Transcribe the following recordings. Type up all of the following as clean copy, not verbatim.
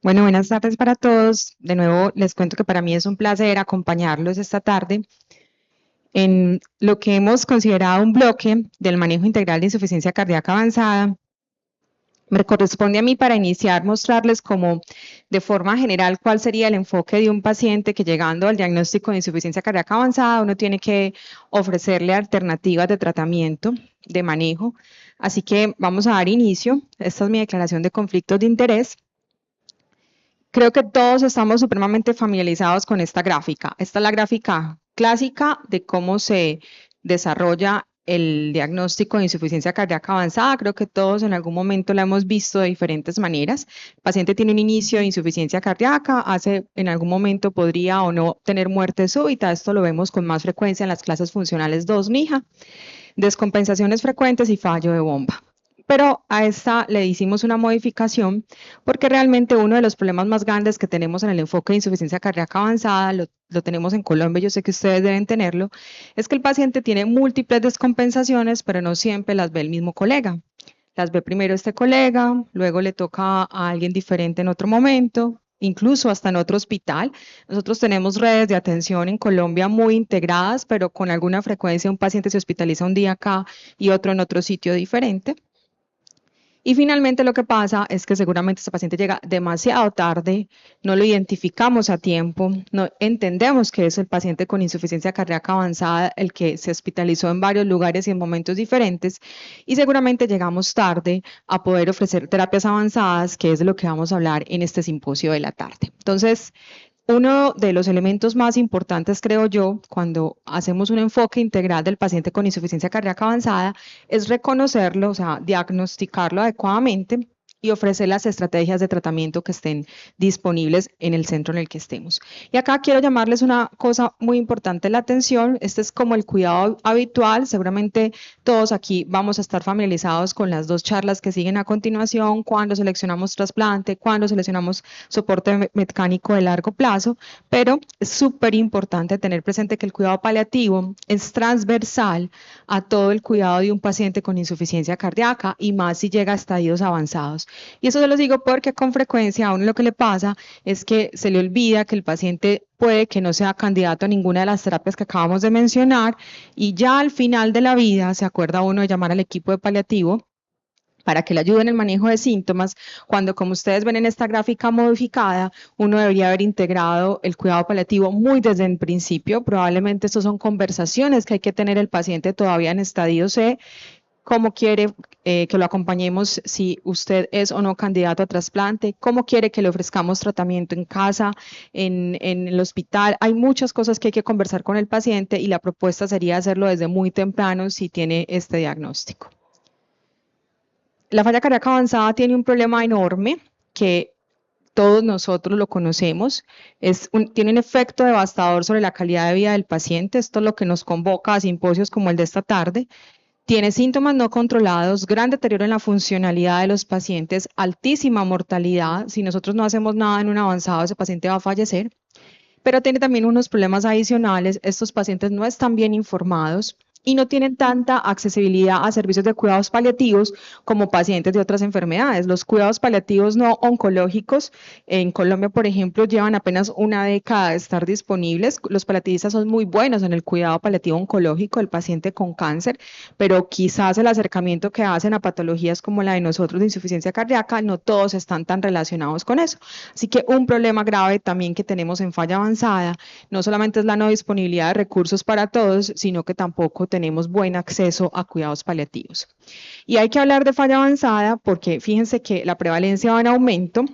Bueno, buenas tardes para todos. De nuevo, les cuento que para mí es un placer acompañarlos esta tarde en lo que hemos considerado un bloque del manejo integral de insuficiencia cardíaca avanzada. Me corresponde a mí para iniciar mostrarles como de forma general cuál sería el enfoque de un paciente que llegando al diagnóstico de insuficiencia cardíaca avanzada uno tiene que ofrecerle alternativas de tratamiento, de manejo. Así que vamos a dar inicio. Esta es mi declaración de conflictos de interés. Creo que todos estamos supremamente familiarizados con esta gráfica. Esta es la gráfica clásica de cómo se desarrolla el diagnóstico de insuficiencia cardíaca avanzada. Creo que todos en algún momento la hemos visto de diferentes maneras. El paciente tiene un inicio de insuficiencia cardíaca, en algún momento podría o no tener muerte súbita. Esto lo vemos con más frecuencia en las clases funcionales 2 NIHA, descompensaciones frecuentes y fallo de bomba. Pero a esta le hicimos una modificación porque realmente uno de los problemas más grandes que tenemos en el enfoque de insuficiencia cardíaca avanzada, lo tenemos en Colombia, yo sé que ustedes deben tenerlo, es que el paciente tiene múltiples descompensaciones, pero no siempre las ve el mismo colega. Las ve primero este colega, luego le toca a alguien diferente en otro momento, incluso hasta en otro hospital. Nosotros tenemos redes de atención en Colombia muy integradas, pero con alguna frecuencia un paciente se hospitaliza un día acá y otro en otro sitio diferente. Y finalmente lo que pasa es que seguramente este paciente llega demasiado tarde, no lo identificamos a tiempo, no entendemos que es el paciente con insuficiencia cardíaca avanzada el que se hospitalizó en varios lugares y en momentos diferentes y seguramente llegamos tarde a poder ofrecer terapias avanzadas, que es de lo que vamos a hablar en este simposio de la tarde. Entonces, uno de los elementos más importantes, creo yo, cuando hacemos un enfoque integral del paciente con insuficiencia cardíaca avanzada, es reconocerlo, o sea, diagnosticarlo adecuadamente y ofrecer las estrategias de tratamiento que estén disponibles en el centro en el que estemos. Y acá quiero llamarles una cosa muy importante la atención. Este es como el cuidado habitual. Seguramente todos aquí vamos a estar familiarizados con las dos charlas que siguen a continuación, cuando seleccionamos trasplante, cuando seleccionamos soporte mecánico de largo plazo, pero es súper importante tener presente que el cuidado paliativo es transversal a todo el cuidado de un paciente con insuficiencia cardíaca y más si llega a estadios avanzados. Y eso se los digo porque con frecuencia a uno lo que le pasa es que se le olvida que el paciente puede que no sea candidato a ninguna de las terapias que acabamos de mencionar y ya al final de la vida se acuerda uno de llamar al equipo de paliativo para que le ayuden en el manejo de síntomas, cuando como ustedes ven en esta gráfica modificada, uno debería haber integrado el cuidado paliativo muy desde el principio. Probablemente estas son conversaciones que hay que tener el paciente todavía en estadio C, cómo quiere que lo acompañemos si usted es o no candidato a trasplante, cómo quiere que le ofrezcamos tratamiento en casa, en el hospital. Hay muchas cosas que hay que conversar con el paciente y la propuesta sería hacerlo desde muy temprano si tiene este diagnóstico. La falla cardíaca avanzada tiene un problema enorme que todos nosotros lo conocemos, tiene un efecto devastador sobre la calidad de vida del paciente. Esto es lo que nos convoca a simposios como el de esta tarde. Tiene síntomas no controlados, gran deterioro en la funcionalidad de los pacientes, altísima mortalidad. Si nosotros no hacemos nada en un avanzado, ese paciente va a fallecer. Pero tiene también unos problemas adicionales. Estos pacientes no están bien informados y no tienen tanta accesibilidad a servicios de cuidados paliativos como pacientes de otras enfermedades. Los cuidados paliativos no oncológicos en Colombia, por ejemplo, llevan apenas una década de estar disponibles. Los paliativistas son muy buenos en el cuidado paliativo oncológico del paciente con cáncer, pero quizás el acercamiento que hacen a patologías como la de nosotros de insuficiencia cardíaca, no todos están tan relacionados con eso. Así que un problema grave también que tenemos en falla avanzada, no solamente es la no disponibilidad de recursos para todos, sino que tampoco tenemos buen acceso a cuidados paliativos. Y hay que hablar de falla avanzada porque fíjense que la prevalencia va en aumento.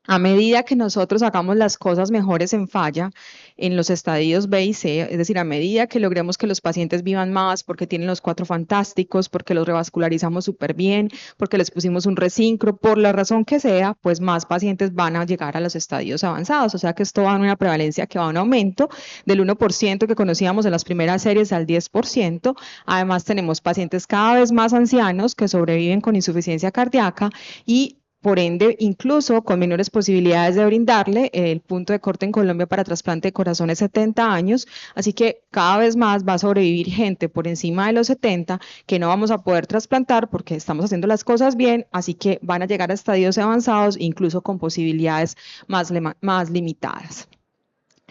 A medida que nosotros hagamos las cosas mejores en falla, en los estadios B y C, es decir, a medida que logremos que los pacientes vivan más porque tienen los cuatro fantásticos, porque los revascularizamos súper bien, porque les pusimos un resincro, por la razón que sea, pues más pacientes van a llegar a los estadios avanzados. O sea que esto va en una prevalencia que va a un aumento del 1% que conocíamos en las primeras series al 10%. Además, tenemos pacientes cada vez más ancianos que sobreviven con insuficiencia cardíaca y por ende, incluso con menores posibilidades de brindarle, el punto de corte en Colombia para trasplante de corazón es 70 años, así que cada vez más va a sobrevivir gente por encima de los 70 que no vamos a poder trasplantar porque estamos haciendo las cosas bien, así que van a llegar a estadios avanzados, incluso con posibilidades más limitadas.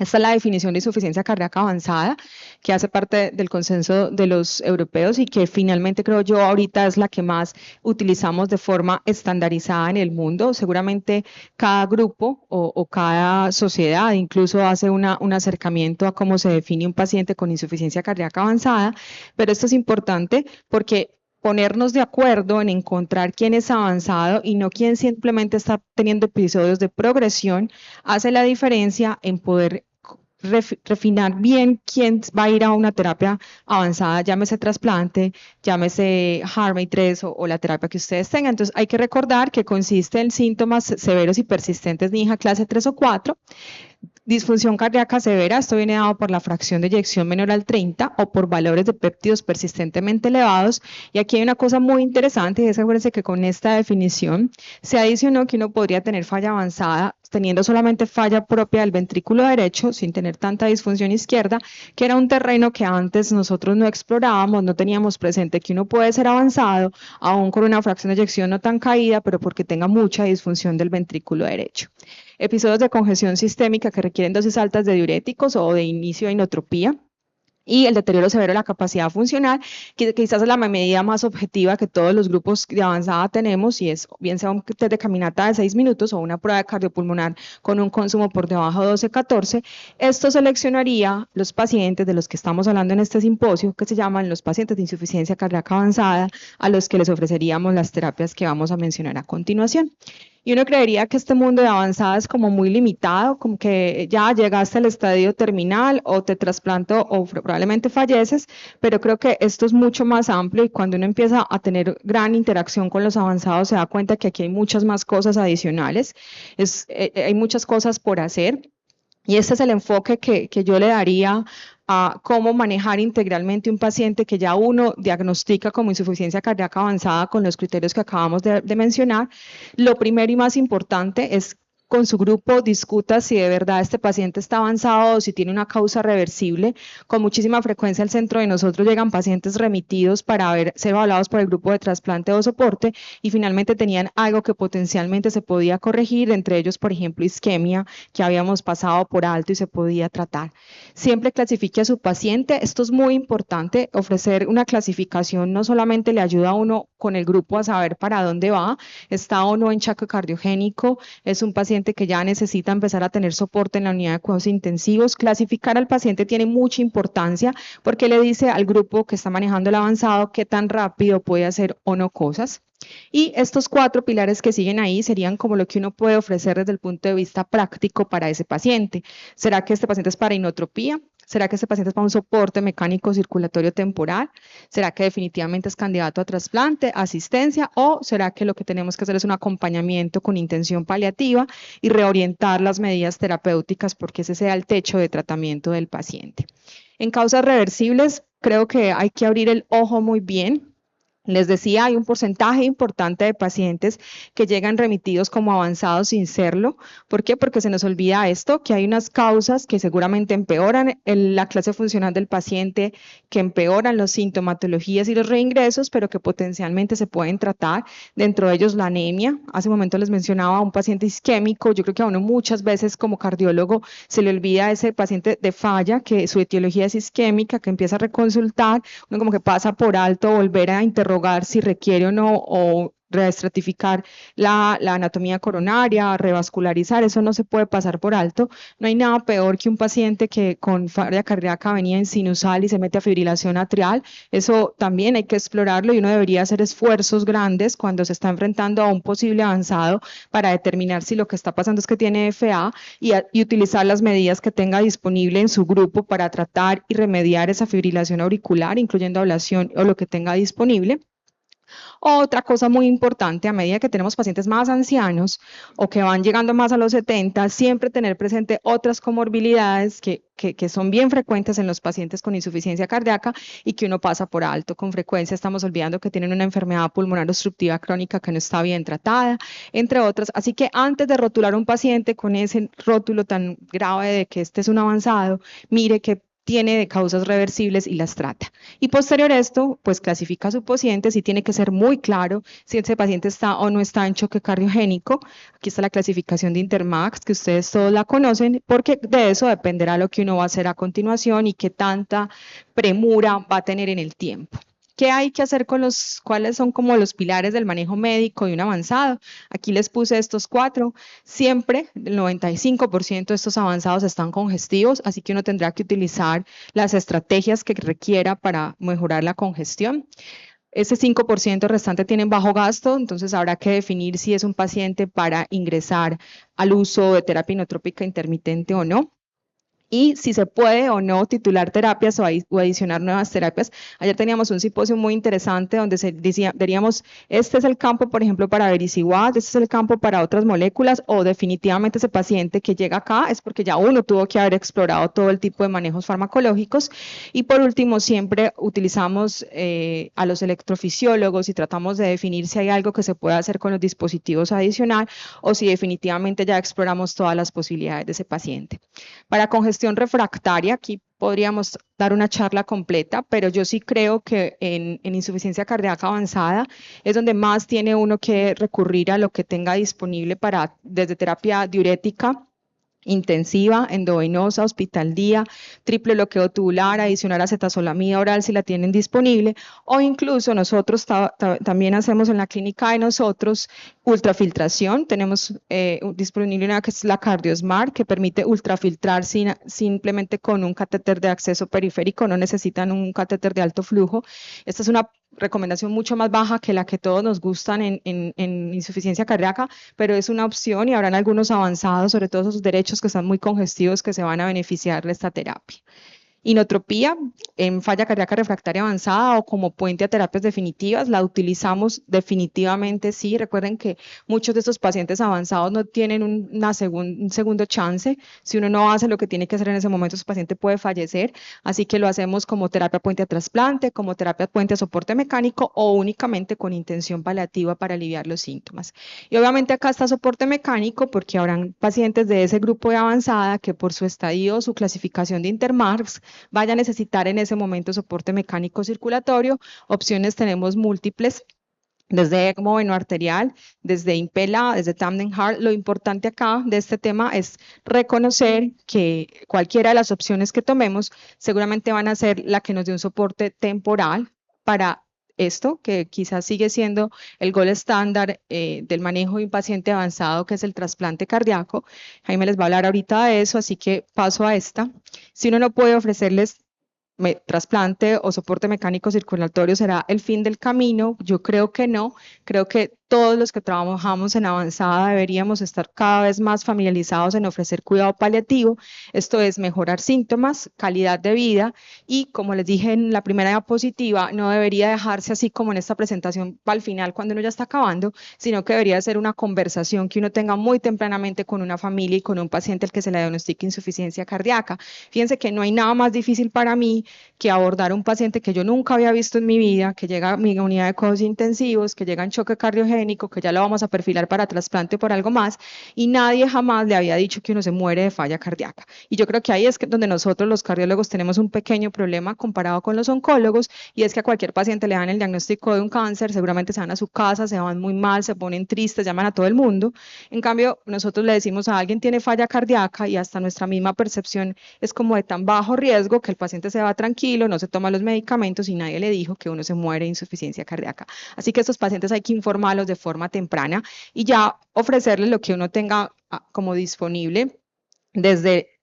Esta es la definición de insuficiencia cardíaca avanzada, que hace parte del consenso de los europeos y que finalmente creo yo ahorita es la que más utilizamos de forma estandarizada en el mundo. Seguramente cada grupo o cada sociedad incluso hace un acercamiento a cómo se define un paciente con insuficiencia cardíaca avanzada, pero esto es importante porque ponernos de acuerdo en encontrar quién es avanzado y no quién simplemente está teniendo episodios de progresión hace la diferencia en poder refinar bien quién va a ir a una terapia avanzada, llámese trasplante, llámese HeartMate 3 o la terapia que ustedes tengan. Entonces hay que recordar que consiste en síntomas severos y persistentes de NIHA clase 3 o 4, disfunción cardíaca severa, esto viene dado por la fracción de eyección menor al 30 o por valores de péptidos persistentemente elevados. Y aquí hay una cosa muy interesante y es acuérdense que con esta definición se adicionó que uno podría tener falla avanzada teniendo solamente falla propia del ventrículo derecho, sin tener tanta disfunción izquierda, que era un terreno que antes nosotros no explorábamos, no teníamos presente que uno puede ser avanzado, aún con una fracción de eyección no tan caída, pero porque tenga mucha disfunción del ventrículo derecho. Episodios de congestión sistémica que requieren dosis altas de diuréticos o de inicio de inotropía. Y el deterioro severo de la capacidad funcional, que quizás es la medida más objetiva que todos los grupos de avanzada tenemos, y es bien sea un test de caminata de 6 minutos o una prueba de cardiopulmonar con un consumo por debajo de 12-14. Esto seleccionaría los pacientes de los que estamos hablando en este simposio, que se llaman los pacientes de insuficiencia cardíaca avanzada, a los que les ofreceríamos las terapias que vamos a mencionar a continuación. Y uno creería que este mundo de avanzada es como muy limitado, como que ya llegaste al estadio terminal o te trasplanto o probablemente falleces, pero creo que esto es mucho más amplio y cuando uno empieza a tener gran interacción con los avanzados se da cuenta que aquí hay muchas más cosas adicionales, hay muchas cosas por hacer. Y este es el enfoque que yo le daría a cómo manejar integralmente un paciente que ya uno diagnostica como insuficiencia cardíaca avanzada con los criterios que acabamos de mencionar. Lo primero y más importante es con su grupo discuta si de verdad este paciente está avanzado o si tiene una causa reversible. Con muchísima frecuencia al centro de nosotros llegan pacientes remitidos para ser evaluados por el grupo de trasplante o soporte y finalmente tenían algo que potencialmente se podía corregir, entre ellos, por ejemplo, isquemia, que habíamos pasado por alto y se podía tratar. Siempre clasifique a su paciente. Esto es muy importante, ofrecer una clasificación no solamente le ayuda a uno con el grupo a saber para dónde va, está o no en choque cardiogénico, es un paciente que ya necesita empezar a tener soporte en la unidad de cuidados intensivos. Clasificar al paciente tiene mucha importancia porque le dice al grupo que está manejando el avanzado qué tan rápido puede hacer o no cosas. Y estos 4 pilares que siguen ahí serían como lo que uno puede ofrecer desde el punto de vista práctico para ese paciente. ¿Será que este paciente es para inotropía? ¿Será que este paciente es para un soporte mecánico circulatorio temporal? ¿Será que definitivamente es candidato a trasplante, asistencia? ¿O será que lo que tenemos que hacer es un acompañamiento con intención paliativa y reorientar las medidas terapéuticas porque ese sea el techo de tratamiento del paciente? En causas reversibles, creo que hay que abrir el ojo muy bien. Les decía, hay un porcentaje importante de pacientes que llegan remitidos como avanzados sin serlo. ¿Por qué? Porque se nos olvida esto, que hay unas causas que seguramente empeoran la clase funcional del paciente, que empeoran las sintomatologías y los reingresos, pero que potencialmente se pueden tratar. Dentro de ellos la anemia. Hace un momento les mencionaba a un paciente isquémico. Yo creo que a uno muchas veces como cardiólogo se le olvida a ese paciente de falla, que su etiología es isquémica, que empieza a reconsultar, uno como que pasa por alto, volver a interrogar si requiere o no, o reestratificar la anatomía coronaria, revascularizar, eso no se puede pasar por alto. No hay nada peor que un paciente que con falla cardíaca venía en sinusal y se mete a fibrilación atrial. Eso también hay que explorarlo y uno debería hacer esfuerzos grandes cuando se está enfrentando a un posible avanzado para determinar si lo que está pasando es que tiene FA y utilizar las medidas que tenga disponible en su grupo para tratar y remediar esa fibrilación auricular, incluyendo ablación o lo que tenga disponible. Otra cosa muy importante, a medida que tenemos pacientes más ancianos o que van llegando más a los 70, siempre tener presente otras comorbilidades que son bien frecuentes en los pacientes con insuficiencia cardíaca y que uno pasa por alto. Con frecuencia estamos olvidando que tienen una enfermedad pulmonar obstructiva crónica que no está bien tratada, entre otras. Así que antes de rotular a un paciente con ese rótulo tan grave de que este es un avanzado, mire que tiene de causas reversibles y las trata. Y posterior a esto, pues clasifica a su paciente, si tiene que ser muy claro si ese paciente está o no está en choque cardiogénico. Aquí está la clasificación de Intermax, que ustedes todos la conocen, porque de eso dependerá lo que uno va a hacer a continuación y qué tanta premura va a tener en el tiempo. ¿Qué hay que hacer con cuáles son como los pilares del manejo médico de un avanzado? Aquí les puse estos 4. Siempre el 95% de estos avanzados están congestivos, así que uno tendrá que utilizar las estrategias que requiera para mejorar la congestión. Ese 5% restante tienen bajo gasto, entonces habrá que definir si es un paciente para ingresar al uso de terapia inotrópica intermitente o no. Y si se puede o no titular terapias o adicionar nuevas terapias. Ayer teníamos un simposio muy interesante donde se decía, diríamos, este es el campo, por ejemplo, para vericiguat, este es el campo para otras moléculas, o definitivamente ese paciente que llega acá es porque ya uno tuvo que haber explorado todo el tipo de manejos farmacológicos. Y por último, siempre utilizamos a los electrofisiólogos y tratamos de definir si hay algo que se puede hacer con los dispositivos adicional o si definitivamente ya exploramos todas las posibilidades de ese paciente. Para congestión refractaria, aquí podríamos dar una charla completa, pero yo sí creo que en insuficiencia cardíaca avanzada es donde más tiene uno que recurrir a lo que tenga disponible para, desde terapia diurética, intensiva, endovenosa, hospital día, triple bloqueo tubular, adicionar acetazolamida oral si la tienen disponible, o incluso nosotros también hacemos en la clínica de nosotros ultrafiltración. Tenemos disponible una que es la CardioSmart, que permite ultrafiltrar simplemente con un catéter de acceso periférico, no necesitan un catéter de alto flujo. Esta es una recomendación mucho más baja que la que todos nos gustan en insuficiencia cardíaca, pero es una opción y habrán algunos avanzados, sobre todo esos derechos que están muy congestivos, que se van a beneficiar de esta terapia. Inotropía en falla cardíaca refractaria avanzada o como puente a terapias definitivas, la utilizamos definitivamente, sí. Recuerden que muchos de estos pacientes avanzados no tienen un segundo chance. Si uno no hace lo que tiene que hacer en ese momento, su paciente puede fallecer, así que lo hacemos como terapia puente a trasplante, como terapia puente a soporte mecánico o únicamente con intención paliativa para aliviar los síntomas. Y obviamente acá está soporte mecánico porque habrán pacientes de ese grupo de avanzada que por su estadio o su clasificación de Intermax vaya a necesitar en ese momento soporte mecánico circulatorio. Opciones tenemos múltiples, desde ECMO venoarterial, desde Impella, desde Tandem Heart. Lo importante acá de este tema es reconocer que cualquiera de las opciones que tomemos seguramente van a ser la que nos dé un soporte temporal para esto, que quizás sigue siendo el gol estándar del manejo de un paciente avanzado, que es el trasplante cardíaco. Jaime les va a hablar ahorita de eso, así que paso a esta. Si uno no puede ofrecerles trasplante o soporte mecánico circulatorio, ¿será el fin del camino? Yo creo que no. Creo que todos los que trabajamos en avanzada deberíamos estar cada vez más familiarizados en ofrecer cuidado paliativo. Esto es mejorar síntomas, calidad de vida y, como les dije en la primera diapositiva, no debería dejarse así como en esta presentación al final cuando uno ya está acabando, sino que debería ser una conversación que uno tenga muy tempranamente con una familia y con un paciente al que se le diagnostique insuficiencia cardíaca. Fíjense que no hay nada más difícil para mí que abordar a un paciente que yo nunca había visto en mi vida, que llega a mi unidad de cuidados intensivos, que llega en choque cardiogénico, que ya lo vamos a perfilar para trasplante por algo más, y nadie jamás le había dicho que uno se muere de falla cardíaca. Y yo creo que ahí es donde nosotros los cardiólogos tenemos un pequeño problema comparado con los oncólogos, y es que a cualquier paciente le dan el diagnóstico de un cáncer, seguramente se van a su casa, se van muy mal, se ponen tristes, llaman a todo el mundo. En cambio, nosotros le decimos a alguien tiene falla cardíaca y hasta nuestra misma percepción es como de tan bajo riesgo que el paciente se va tranquilo, no se toma los medicamentos y nadie le dijo que uno se muere de insuficiencia cardíaca. Así que estos pacientes hay que informarlos de forma temprana y ya ofrecerles lo que uno tenga como disponible desde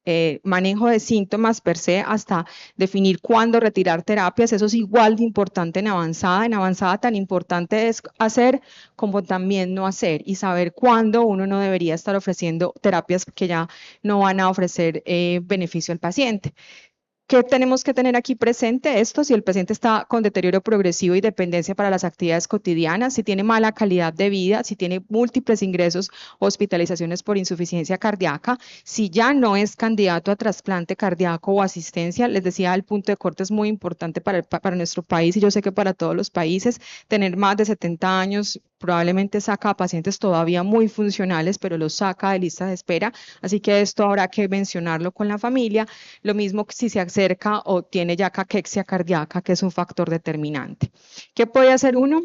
manejo de síntomas per se hasta definir cuándo retirar terapias. Eso es igual de importante en avanzada. En avanzada tan importante es hacer como también no hacer y saber cuándo uno no debería estar ofreciendo terapias que ya no van a ofrecer beneficio al paciente. ¿Qué tenemos que tener aquí presente? Esto, si el paciente está con deterioro progresivo y dependencia para las actividades cotidianas, si tiene mala calidad de vida, si tiene múltiples ingresos, hospitalizaciones por insuficiencia cardíaca, si ya no es candidato a trasplante cardíaco o asistencia, les decía, el punto de corte es muy importante para nuestro país y yo sé que para todos los países, tener más de 70 años probablemente saca a pacientes todavía muy funcionales, pero los saca de lista de espera, así que esto habrá que mencionarlo con la familia. Lo mismo que si se acerca o tiene ya caquexia cardíaca, que es un factor determinante. ¿Qué puede hacer uno?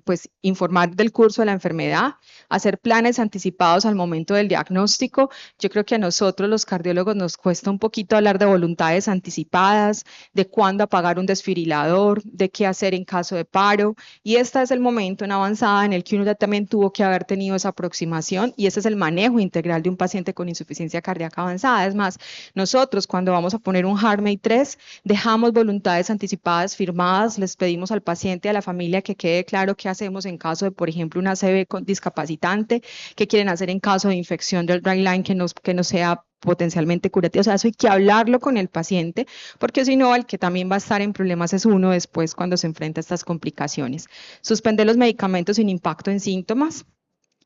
Pues informar del curso de la enfermedad, hacer planes anticipados al momento del diagnóstico. Yo creo que a nosotros los cardiólogos nos cuesta un poquito hablar de voluntades anticipadas, de cuándo apagar un desfibrilador, de qué hacer en caso de paro. Y este es el momento en avanzada en el que uno ya también tuvo que haber tenido esa aproximación y ese es el manejo integral de un paciente con insuficiencia cardíaca avanzada. Es más, nosotros cuando vamos a poner un HeartMate 3, dejamos voluntades anticipadas firmadas, les pedimos al paciente y a la familia que quede claro qué hacemos en caso de, por ejemplo, una ACV discapacitante, qué quieren hacer en caso de infección del right line que no sea potencialmente curativo. O sea, eso hay que hablarlo con el paciente, porque si no, el que también va a estar en problemas es uno después cuando se enfrenta a estas complicaciones. Suspender los medicamentos sin impacto en síntomas.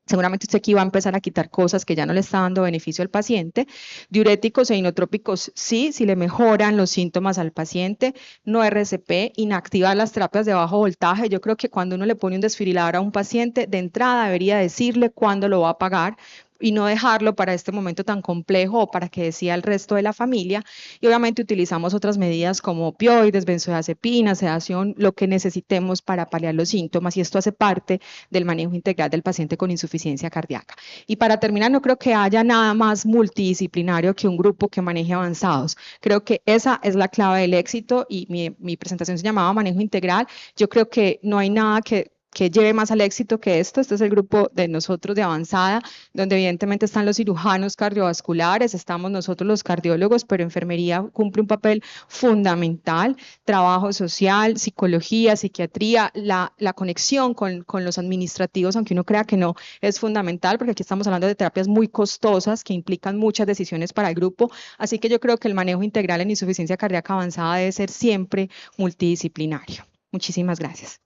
Seguramente usted aquí va a empezar a quitar cosas que ya no le está dando beneficio al paciente. Diuréticos e inotrópicos, sí, si le mejoran los síntomas al paciente. No RCP, inactivar las terapias de bajo voltaje. Yo creo que cuando uno le pone un desfibrilador a un paciente, de entrada debería decirle cuándo lo va a pagar y no dejarlo para este momento tan complejo o para que decida el resto de la familia. Y obviamente utilizamos otras medidas como opioides, benzodiazepinas, sedación, lo que necesitemos para paliar los síntomas y esto hace parte del manejo integral del paciente con insuficiencia cardíaca. Y para terminar, no creo que haya nada más multidisciplinario que un grupo que maneje avanzados. Creo que esa es la clave del éxito y mi presentación se llamaba manejo integral. Yo creo que no hay nada que lleve más al éxito que esto. Este es el grupo de nosotros de avanzada, donde evidentemente están los cirujanos cardiovasculares, estamos nosotros los cardiólogos, pero enfermería cumple un papel fundamental, trabajo social, psicología, psiquiatría, la conexión con los administrativos, aunque uno crea que no, es fundamental, porque aquí estamos hablando de terapias muy costosas que implican muchas decisiones para el grupo, así que yo creo que el manejo integral en insuficiencia cardíaca avanzada debe ser siempre multidisciplinario. Muchísimas gracias.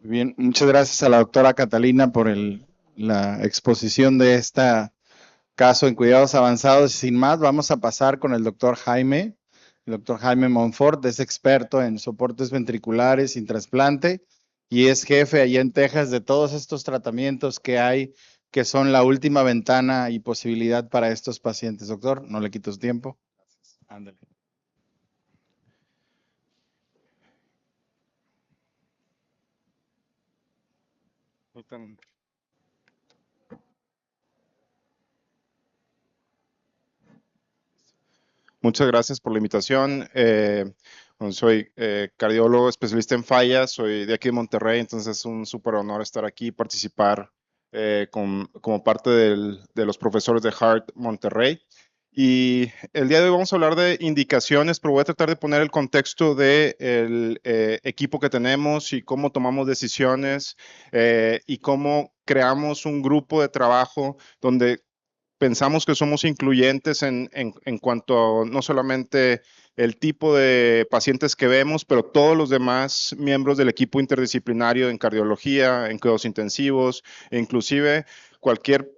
Muy bien, muchas gracias a la doctora Catalina por la exposición de este caso en cuidados avanzados. Sin más, vamos a pasar con el doctor Jaime. El doctor Jaime Monfort es experto en soportes ventriculares sin trasplante y es jefe allá en Texas de todos estos tratamientos que hay, que son la última ventana y posibilidad para estos pacientes. Doctor, no le quito su tiempo. Ándale. Muchas gracias por la invitación. Soy cardiólogo especialista en fallas, soy de aquí de Monterrey, entonces es un súper honor estar aquí y participar como parte de los profesores de Heart Monterrey. Y el día de hoy vamos a hablar de indicaciones, pero voy a tratar de poner el contexto del equipo que tenemos y cómo tomamos decisiones y cómo creamos un grupo de trabajo donde pensamos que somos incluyentes en cuanto a no solamente el tipo de pacientes que vemos, pero todos los demás miembros del equipo interdisciplinario en cardiología, en cuidados intensivos, e inclusive cualquier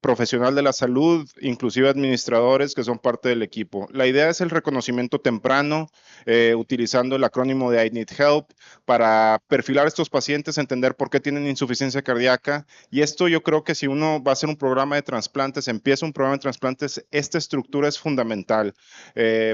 profesional de la salud, inclusive administradores que son parte del equipo. La idea es el reconocimiento temprano, utilizando el acrónimo de I Need Help, para perfilar a estos pacientes, entender por qué tienen insuficiencia cardíaca. Y esto yo creo que si uno va a hacer un programa de trasplantes, empieza un programa de trasplantes, esta estructura es fundamental,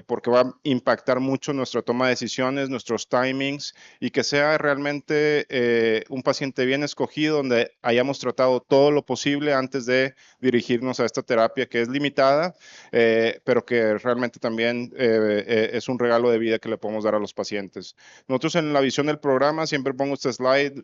porque va a impactar mucho nuestra toma de decisiones, nuestros timings, y que sea realmente un paciente bien escogido, donde hayamos tratado todo lo posible antes de dirigirnos a esta terapia que es limitada, pero que realmente también es un regalo de vida que le podemos dar a los pacientes. Nosotros en la visión del programa, siempre pongo este slide,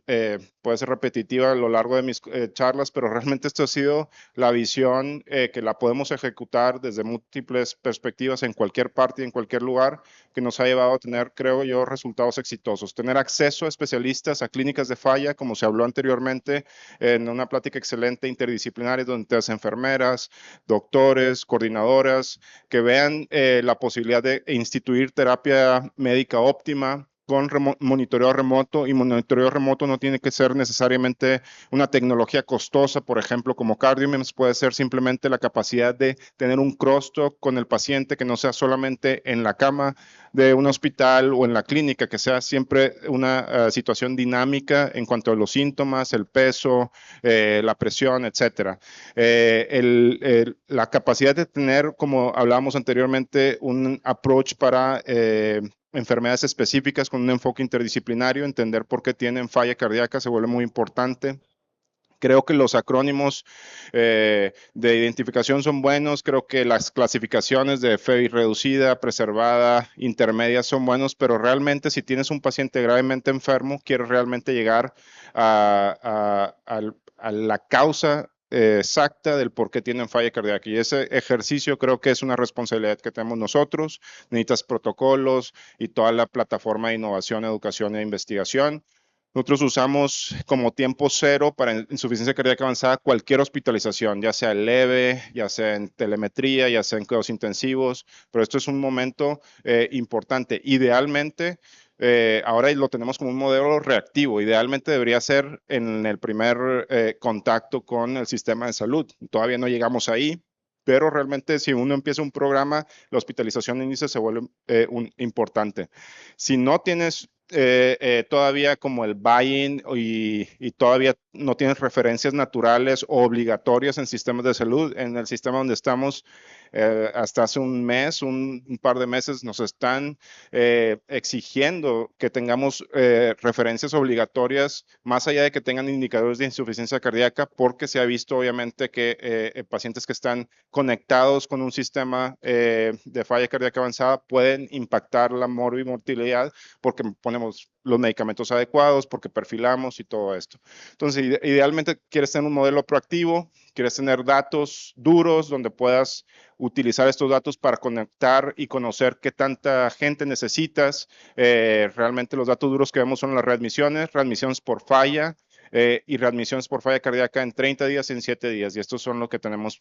puede ser repetitiva a lo largo de mis charlas, pero realmente esto ha sido la visión que la podemos ejecutar desde múltiples perspectivas en cualquier parte y en cualquier lugar, que nos ha llevado a tener, creo yo, resultados exitosos. Tener acceso a especialistas, a clínicas de falla, como se habló anteriormente, en una plática excelente interdisciplinaria donde te das enfermeras, doctores, coordinadoras, que vean la posibilidad de instituir terapia médica óptima con monitoreo remoto, y monitoreo remoto no tiene que ser necesariamente una tecnología costosa, por ejemplo, como CardioMEMS, puede ser simplemente la capacidad de tener un crosstalk con el paciente que no sea solamente en la cama de un hospital o en la clínica, que sea siempre una situación dinámica en cuanto a los síntomas, el peso, la presión, etcétera. La capacidad de tener, como hablábamos anteriormente, un approach para enfermedades específicas con un enfoque interdisciplinario, entender por qué tienen falla cardíaca se vuelve muy importante. Creo que los acrónimos de identificación son buenos, creo que las clasificaciones de FEBI reducida, preservada, intermedia son buenos, pero realmente si tienes un paciente gravemente enfermo, quieres realmente llegar a la causa exacta del por qué tienen falla cardíaca, y ese ejercicio creo que es una responsabilidad que tenemos nosotros. Necesitas protocolos y toda la plataforma de innovación, educación e investigación. Nosotros usamos como tiempo cero para insuficiencia cardíaca avanzada cualquier hospitalización, ya sea leve, ya sea en telemetría, ya sea en cuidados intensivos, pero esto es un momento importante. Idealmente, ahora lo tenemos como un modelo reactivo. Idealmente debería ser en el primer contacto con el sistema de salud. Todavía no llegamos ahí, pero realmente si uno empieza un programa, la hospitalización inicia se vuelve importante. Si no tienes todavía como el buy-in y todavía no tienes referencias naturales o obligatorias en sistemas de salud, en el sistema donde estamos hasta hace un mes, un par de meses, nos están exigiendo que tengamos referencias obligatorias más allá de que tengan indicadores de insuficiencia cardíaca, porque se ha visto obviamente que pacientes que están conectados con un sistema de falla cardíaca avanzada pueden impactar la morbilidad porque ponemos los medicamentos adecuados, porque perfilamos y todo esto. Entonces, idealmente quieres tener un modelo proactivo, quieres tener datos duros donde puedas utilizar estos datos para conectar y conocer qué tanta gente necesitas. Realmente los datos duros que vemos son las readmisiones por falla, y readmisiones por falla cardíaca en 30 días y en 7 días. Y estos son lo que tenemos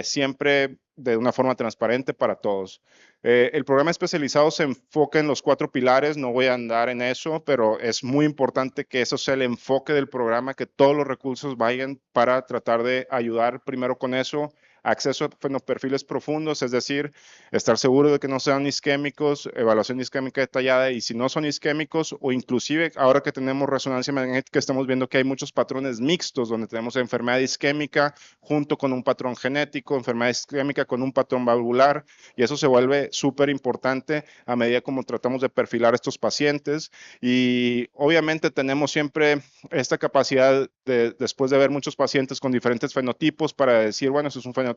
siempre de una forma transparente para todos. El programa especializado se enfoca en los 4 pilares, no voy a andar en eso, pero es muy importante que eso sea el enfoque del programa, que todos los recursos vayan para tratar de ayudar primero con eso. Acceso a fenoperfiles profundos, es decir, estar seguro de que no sean isquémicos, evaluación isquémica detallada, y si no son isquémicos, o inclusive ahora que tenemos resonancia magnética, estamos viendo que hay muchos patrones mixtos donde tenemos enfermedad isquémica junto con un patrón genético, enfermedad isquémica con un patrón valvular, y eso se vuelve súper importante a medida como tratamos de perfilar a estos pacientes. Y obviamente tenemos siempre esta capacidad de, después de ver muchos pacientes con diferentes fenotipos, para decir, bueno, eso es un fenotipo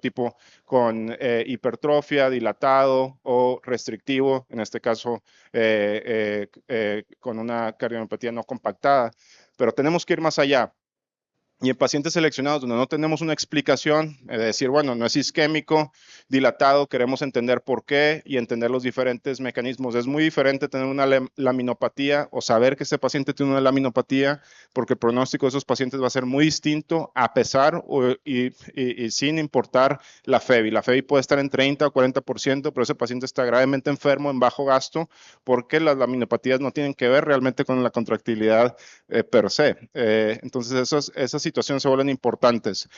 con hipertrofia, dilatado o restrictivo, en este caso con una cardiomiopatía no compactada, pero tenemos que ir más allá. Y en pacientes seleccionados donde no tenemos una explicación, de decir, bueno, no es isquémico, dilatado, queremos entender por qué y entender los diferentes mecanismos. Es muy diferente tener una laminopatía o saber que ese paciente tiene una laminopatía, porque el pronóstico de esos pacientes va a ser muy distinto a pesar y sin importar la FEBI. La FEBI puede estar en 30 o 40%, pero ese paciente está gravemente enfermo, en bajo gasto, porque las laminopatías no tienen que ver realmente con la contractilidad per se. Entonces esas situaciones se vuelven importantes.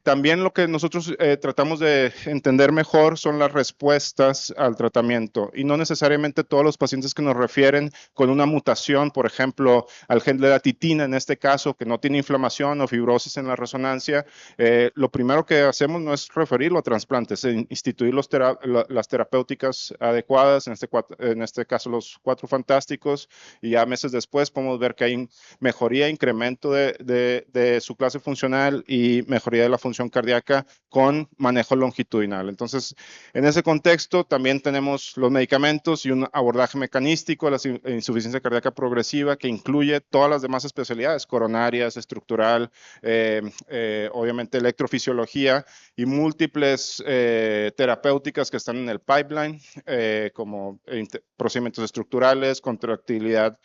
También lo que nosotros tratamos de entender mejor son las respuestas al tratamiento, y no necesariamente todos los pacientes que nos refieren con una mutación, por ejemplo, al gen de la titina en este caso, que no tiene inflamación o fibrosis en la resonancia, lo primero que hacemos no es referirlo a trasplantes, instituir las terapéuticas adecuadas, en este caso los 4 fantásticos, y ya meses después podemos ver que hay mejoría, incremento de de su clase funcional y mejoría de la función cardíaca con manejo longitudinal. Entonces, en ese contexto también tenemos los medicamentos y un abordaje mecanístico de la insuficiencia cardíaca progresiva que incluye todas las demás especialidades, coronarias, estructural, obviamente electrofisiología y múltiples terapéuticas que están en el pipeline, como procedimientos estructurales, contractilidad,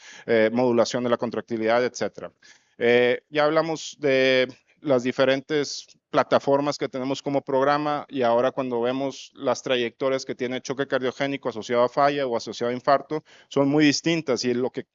modulación de la contractilidad, etcétera. Ya hablamos de las diferentes plataformas que tenemos como programa y ahora cuando vemos las trayectorias que tiene choque cardiogénico asociado a falla o asociado a infarto, son muy distintas y lo que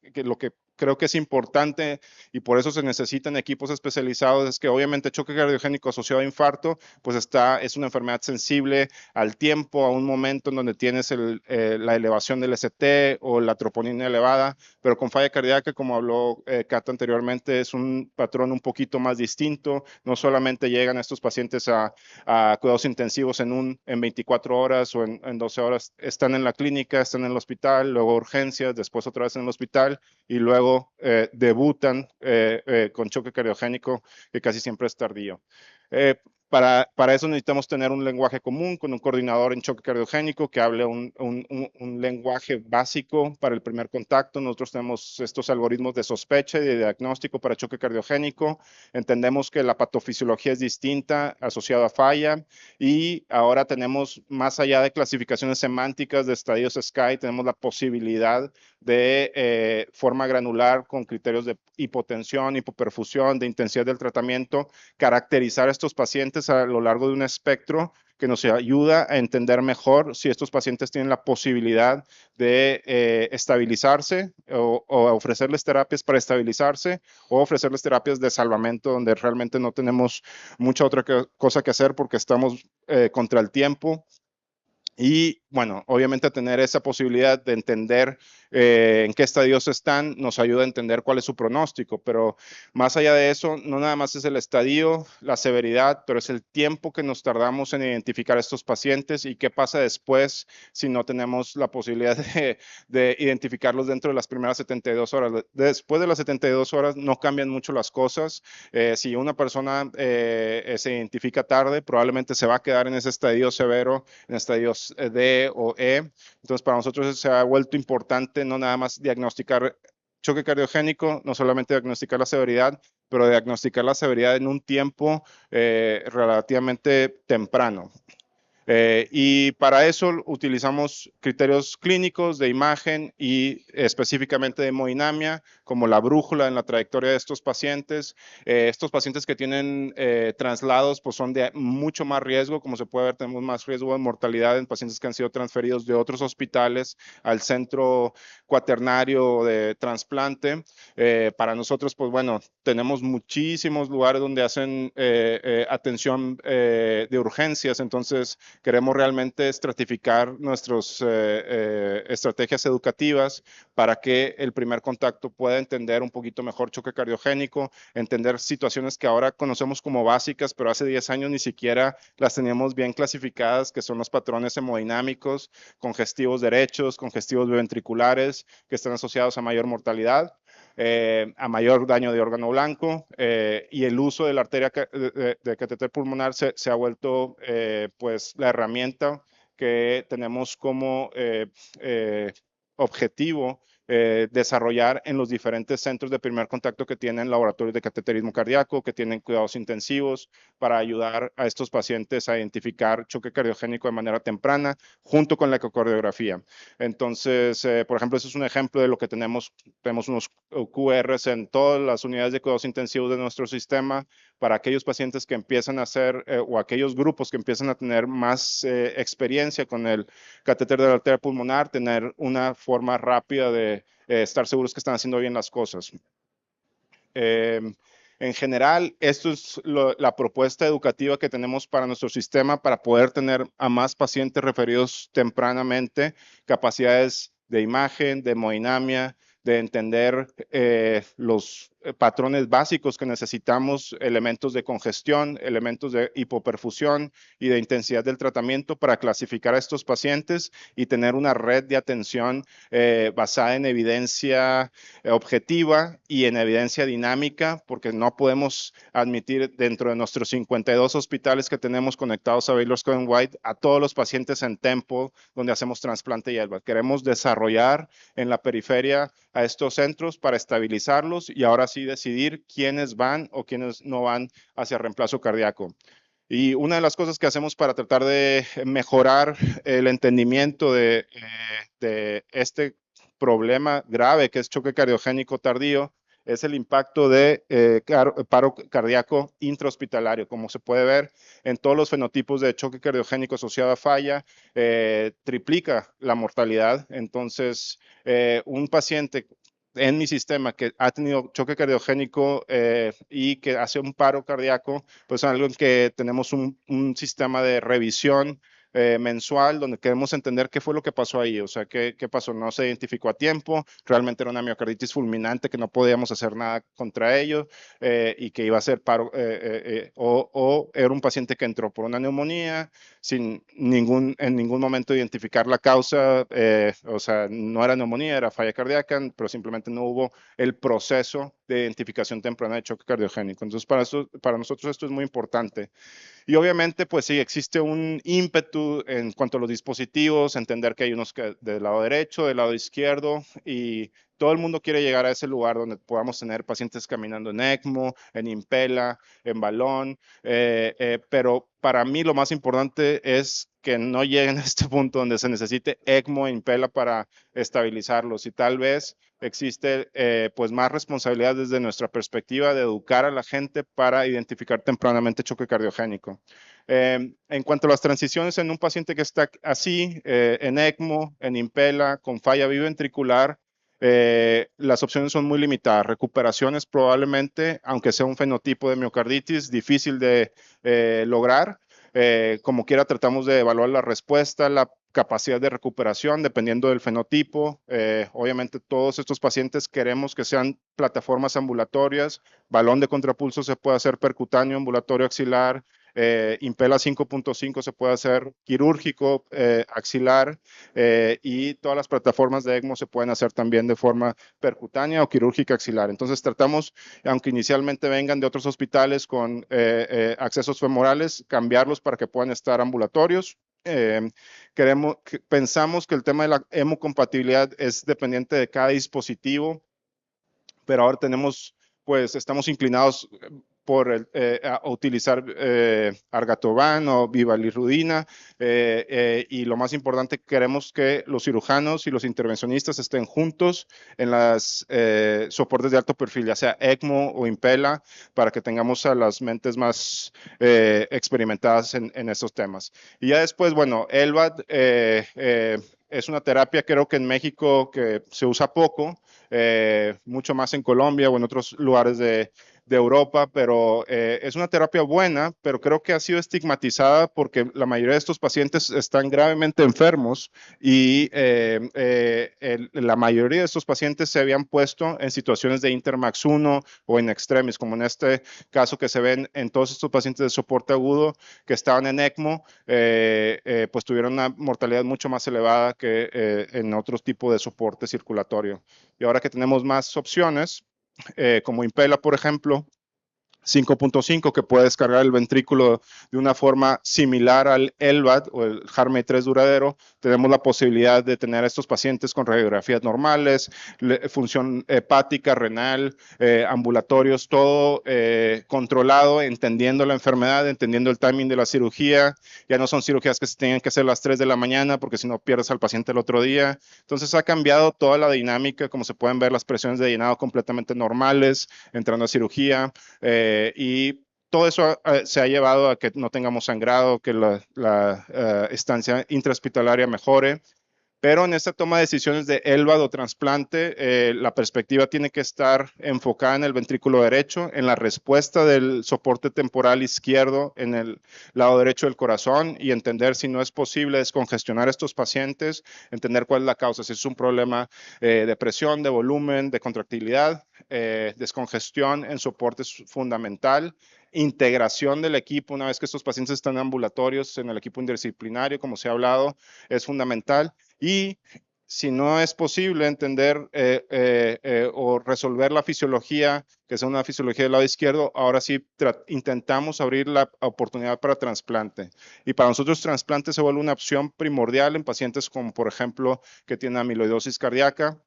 creo que es importante y por eso se necesitan equipos especializados es que obviamente choque cardiogénico asociado a infarto pues es una enfermedad sensible al tiempo, a un momento en donde tienes la elevación del ST o la troponina elevada, pero con falla cardíaca, como habló Cata anteriormente, es un patrón un poquito más distinto. No solamente llegan estos pacientes a cuidados intensivos en 24 horas o en 12 horas, están en la clínica, están en el hospital, luego urgencias, después otra vez en el hospital y luego debutan con choque cardiogénico que casi siempre es tardío. Para eso necesitamos tener un lenguaje común con un coordinador en choque cardiogénico que hable un lenguaje básico para el primer contacto. Nosotros tenemos estos algoritmos de sospecha y de diagnóstico para choque cardiogénico. Entendemos que la patofisiología es distinta asociada a falla y ahora tenemos, más allá de clasificaciones semánticas de estadios SCAI, tenemos la posibilidad de forma granular con criterios de hipotensión, hipoperfusión, de intensidad del tratamiento, caracterizar a estos pacientes a lo largo de un espectro que nos ayuda a entender mejor si estos pacientes tienen la posibilidad de estabilizarse o ofrecerles terapias para estabilizarse o ofrecerles terapias de salvamento donde realmente no tenemos mucha otra cosa que hacer porque estamos contra el tiempo. Y bueno, obviamente tener esa posibilidad de entender en qué estadios están nos ayuda a entender cuál es su pronóstico, pero más allá de eso, no nada más es el estadio, la severidad, pero es el tiempo que nos tardamos en identificar a estos pacientes y qué pasa después si no tenemos la posibilidad de identificarlos dentro de las primeras 72 horas. Después de las 72 horas no cambian mucho las cosas. Si una persona se identifica tarde, probablemente se va a quedar en ese estadio severo, en estadios D o E. Entonces, para nosotros se ha vuelto importante no nada más diagnosticar choque cardiogénico, no solamente diagnosticar la severidad, pero diagnosticar la severidad en un tiempo relativamente temprano. Y para eso utilizamos criterios clínicos de imagen y específicamente de hemodinamia, como la brújula en la trayectoria de estos pacientes. Estos pacientes que tienen traslados pues son de mucho más riesgo, como se puede ver, tenemos más riesgo de mortalidad en pacientes que han sido transferidos de otros hospitales al centro cuaternario de trasplante. Para nosotros, pues bueno, tenemos muchísimos lugares donde hacen atención de urgencias, entonces queremos realmente estratificar nuestras estrategias educativas para que el primer contacto pueda entender un poquito mejor choque cardiogénico, entender situaciones que ahora conocemos como básicas, pero hace 10 años ni siquiera las teníamos bien clasificadas, que son los patrones hemodinámicos, congestivos derechos, congestivos ventriculares, que están asociados a mayor mortalidad. A mayor daño de órgano blanco y el uso de la arteria de catéter pulmonar se ha vuelto pues la herramienta que tenemos como objetivo desarrollar en los diferentes centros de primer contacto que tienen laboratorios de cateterismo cardíaco, que tienen cuidados intensivos para ayudar a estos pacientes a identificar choque cardiogénico de manera temprana junto con la ecocardiografía. Entonces, por ejemplo, ese es un ejemplo de lo que tenemos. Tenemos unos QRs en todas las unidades de cuidados intensivos de nuestro sistema para aquellos pacientes que empiezan a hacer o aquellos grupos que empiezan a tener más experiencia con el catéter de la arteria pulmonar, tener una forma rápida de estar seguros que están haciendo bien las cosas. En general, esto es la propuesta educativa que tenemos para nuestro sistema para poder tener a más pacientes referidos tempranamente, capacidades de imagen, de hemodinamia, de entender los patrones básicos que necesitamos, elementos de congestión, elementos de hipoperfusión y de intensidad del tratamiento para clasificar a estos pacientes y tener una red de atención basada en evidencia objetiva y en evidencia dinámica, porque no podemos admitir dentro de nuestros 52 hospitales que tenemos conectados a Baylor Scott & White a todos los pacientes en Temple donde hacemos trasplante y LVAD. Queremos desarrollar en la periferia a estos centros para estabilizarlos y ahora sí decidir quiénes van o quiénes no van hacia reemplazo cardíaco. Y una de las cosas que hacemos para tratar de mejorar el entendimiento de este problema grave que es choque cardiogénico tardío es el impacto de paro cardíaco intrahospitalario. Como se puede ver en todos los fenotipos de choque cardiogénico asociado a falla, triplica la mortalidad. Entonces, un paciente en mi sistema que ha tenido choque cardiogénico y que hace un paro cardíaco, pues algo en que tenemos un sistema de revisión mensual donde queremos entender qué fue lo que pasó ahí, o sea, qué pasó, no se identificó a tiempo, realmente era una miocarditis fulminante que no podíamos hacer nada contra ello y que iba a ser paro, o era un paciente que entró por una neumonía sin en ningún momento identificar la causa, o sea, no era neumonía, era falla cardíaca, pero simplemente no hubo el proceso de identificación temprana de choque cardiogénico. Entonces, para nosotros esto es muy importante. Y obviamente, pues sí, existe un ímpetu en cuanto a los dispositivos, entender que hay unos del lado derecho, del lado izquierdo, y todo el mundo quiere llegar a ese lugar donde podamos tener pacientes caminando en ECMO, en Impella, en balón, pero para mí lo más importante es que no lleguen a este punto donde se necesite ECMO e Impella para estabilizarlos y tal vez existe pues más responsabilidad desde nuestra perspectiva de educar a la gente para identificar tempranamente choque cardiogénico. En cuanto a las transiciones en un paciente que está así, en ECMO, en Impella, con falla biventricular, las opciones son muy limitadas. Recuperaciones probablemente, aunque sea un fenotipo de miocarditis, difícil de lograr. Como quiera, tratamos de evaluar la respuesta, la capacidad de recuperación, dependiendo del fenotipo. Obviamente, todos estos pacientes queremos que sean plataformas ambulatorias. Balón de contrapulso se puede hacer percutáneo, ambulatorio axilar. Impella 5.5 se puede hacer quirúrgico, axilar, y todas las plataformas de ECMO se pueden hacer también de forma percutánea o quirúrgica axilar. Entonces tratamos, aunque inicialmente vengan de otros hospitales con accesos femorales, cambiarlos para que puedan estar ambulatorios. Pensamos que el tema de la hemocompatibilidad es dependiente de cada dispositivo, pero ahora estamos inclinados a utilizar argatroban o vivalirudina y lo más importante, queremos que los cirujanos y los intervencionistas estén juntos en las soportes de alto perfil, ya sea ECMO o Impella, para que tengamos a las mentes más experimentadas en estos temas. Y ya después, bueno, LVAD es una terapia, creo que en México que se usa poco, mucho más en Colombia o en otros lugares de Europa, pero es una terapia buena, pero creo que ha sido estigmatizada porque la mayoría de estos pacientes están gravemente enfermos y la mayoría de estos pacientes se habían puesto en situaciones de Intermax 1 o en extremis, como en este caso que se ven en todos estos pacientes de soporte agudo que estaban en ECMO, pues tuvieron una mortalidad mucho más elevada que en otros tipos de soporte circulatorio. Y ahora que tenemos más opciones, como Impella, por ejemplo, 5.5, que puede descargar el ventrículo de una forma similar al LVAD o el HeartMate 3 duradero, tenemos la posibilidad de tener a estos pacientes con radiografías normales, función hepática, renal, ambulatorios, todo controlado, entendiendo la enfermedad, entendiendo el timing de la cirugía. Ya no son cirugías que se tengan que hacer a las 3 de la mañana porque si no pierdes al paciente el otro día. Entonces ha cambiado toda la dinámica, como se pueden ver, las presiones de llenado completamente normales, entrando a cirugía. Y todo eso se ha llevado a que no tengamos sangrado, que la estancia intrahospitalaria mejore. Pero en esta toma de decisiones de ELVAD o trasplante, la perspectiva tiene que estar enfocada en el ventrículo derecho, en la respuesta del soporte temporal izquierdo en el lado derecho del corazón y entender si no es posible descongestionar a estos pacientes, entender cuál es la causa, si es un problema de presión, de volumen, de contractilidad, descongestión en soporte es fundamental. Integración del equipo, una vez que estos pacientes están ambulatorios en el equipo interdisciplinario, como se ha hablado, es fundamental. Y si no es posible entender o resolver la fisiología, que sea una fisiología del lado izquierdo, ahora sí intentamos abrir la oportunidad para trasplante. Y para nosotros trasplante se vuelve una opción primordial en pacientes como, por ejemplo, que tienen amiloidosis cardíaca.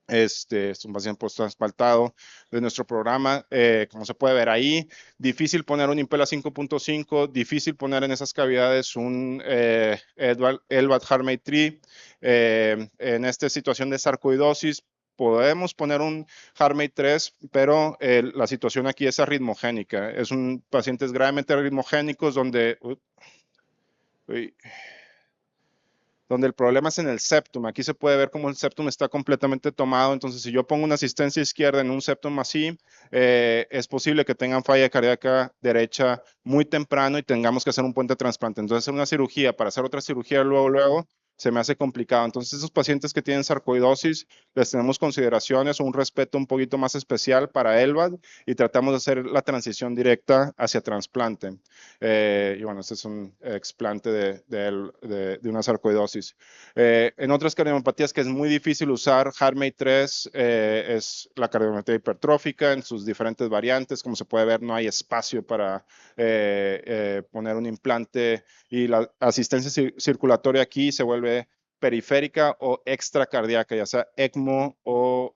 Es un paciente post-trasplantado de nuestro programa, como se puede ver ahí, difícil poner un Impella 5.5, difícil poner en esas cavidades un LVAD HeartMate 3. En esta situación de sarcoidosis, podemos poner un HeartMate 3, pero la situación aquí es arritmogénica. Es un pacientes gravemente arritmogénicos donde el problema es en el septum. Aquí se puede ver cómo el septum está completamente tomado. Entonces, si yo pongo una asistencia izquierda en un septum así, es posible que tengan falla cardíaca derecha muy temprano y tengamos que hacer un puente de trasplante. Entonces, hacer una cirugía para hacer otra cirugía luego, se me hace complicado. Entonces, esos pacientes que tienen sarcoidosis, les tenemos consideraciones o un respeto un poquito más especial para ELVAD y tratamos de hacer la transición directa hacia trasplante. Y bueno, este es un explante de una sarcoidosis. En otras cardiomiopatías que es muy difícil usar HeartMate 3 es la cardiomiopatía hipertrófica en sus diferentes variantes. Como se puede ver, no hay espacio para poner un implante y la asistencia circulatoria aquí se vuelve periférica o extracardíaca, ya sea ECMO o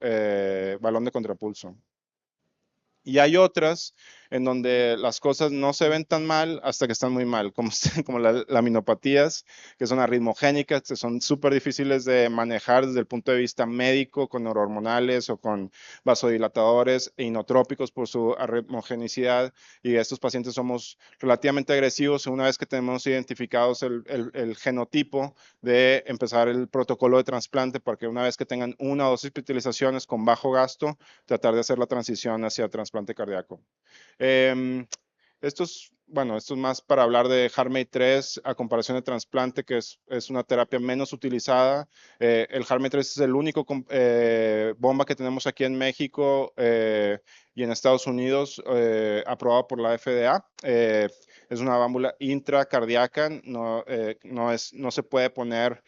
balón de contrapulso. Y hay otras en donde las cosas no se ven tan mal hasta que están muy mal, como las laminopatías, que son arritmogénicas, que son súper difíciles de manejar desde el punto de vista médico, con neurohormonales o con vasodilatadores e inotrópicos por su arritmogenicidad. Y estos pacientes somos relativamente agresivos una vez que tenemos identificados el genotipo de empezar el protocolo de trasplante, para que una vez que tengan una o dos hospitalizaciones con bajo gasto, tratar de hacer la transición hacia trasplante cardíaco. Esto es más para hablar de HeartMate 3 a comparación de trasplante, que es una terapia menos utilizada. El HeartMate 3 es el único bomba que tenemos aquí en México y en Estados Unidos aprobado por la FDA. Es una válvula intracardíaca, no se puede poner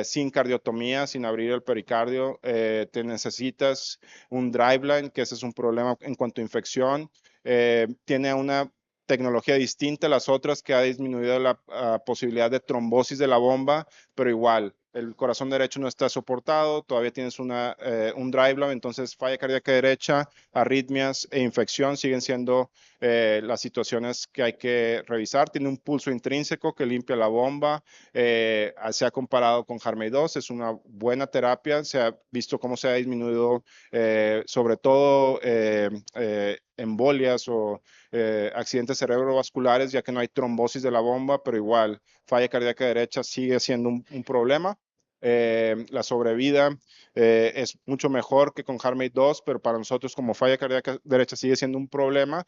sin cardiotomía, sin abrir el pericardio. Te necesitas un driveline, que ese es un problema en cuanto a infección. Tiene una tecnología distinta a las otras que ha disminuido la posibilidad de trombosis de la bomba, pero igual, el corazón derecho no está soportado, todavía tienes un driveline, entonces falla cardíaca derecha, arritmias e infección siguen siendo las situaciones que hay que revisar. Tiene un pulso intrínseco que limpia la bomba, se ha comparado con HeartMate 2, es una buena terapia, se ha visto cómo se ha disminuido sobre todo embolias o accidentes cerebrovasculares, ya que no hay trombosis de la bomba, pero igual falla cardíaca derecha sigue siendo un problema. La sobrevida es mucho mejor que con HeartMate 2, pero para nosotros como falla cardíaca derecha sigue siendo un problema.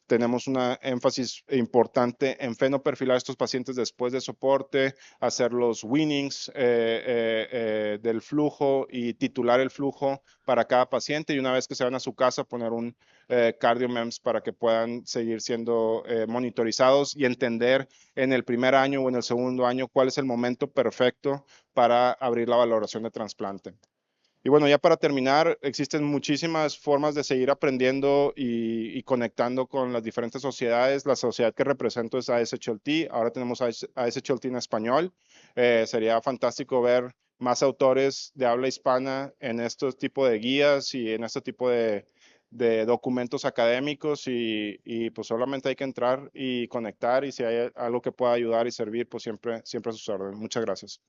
Tenemos una énfasis importante en fenoperfilar a estos pacientes después de soporte, hacer los weanings del flujo y titular el flujo para cada paciente, y una vez que se van a su casa poner un CardioMEMS para que puedan seguir siendo monitorizados y entender en el primer año o en el segundo año cuál es el momento perfecto para abrir la valoración de trasplante. Y bueno, ya para terminar, existen muchísimas formas de seguir aprendiendo y conectando con las diferentes sociedades. La sociedad que represento es ASHLT, ahora tenemos ASHLT en español. Sería fantástico ver más autores de habla hispana en este tipo de guías y en este tipo de documentos académicos y pues solamente hay que entrar y conectar, y si hay algo que pueda ayudar y servir, pues siempre a sus órdenes. Muchas gracias.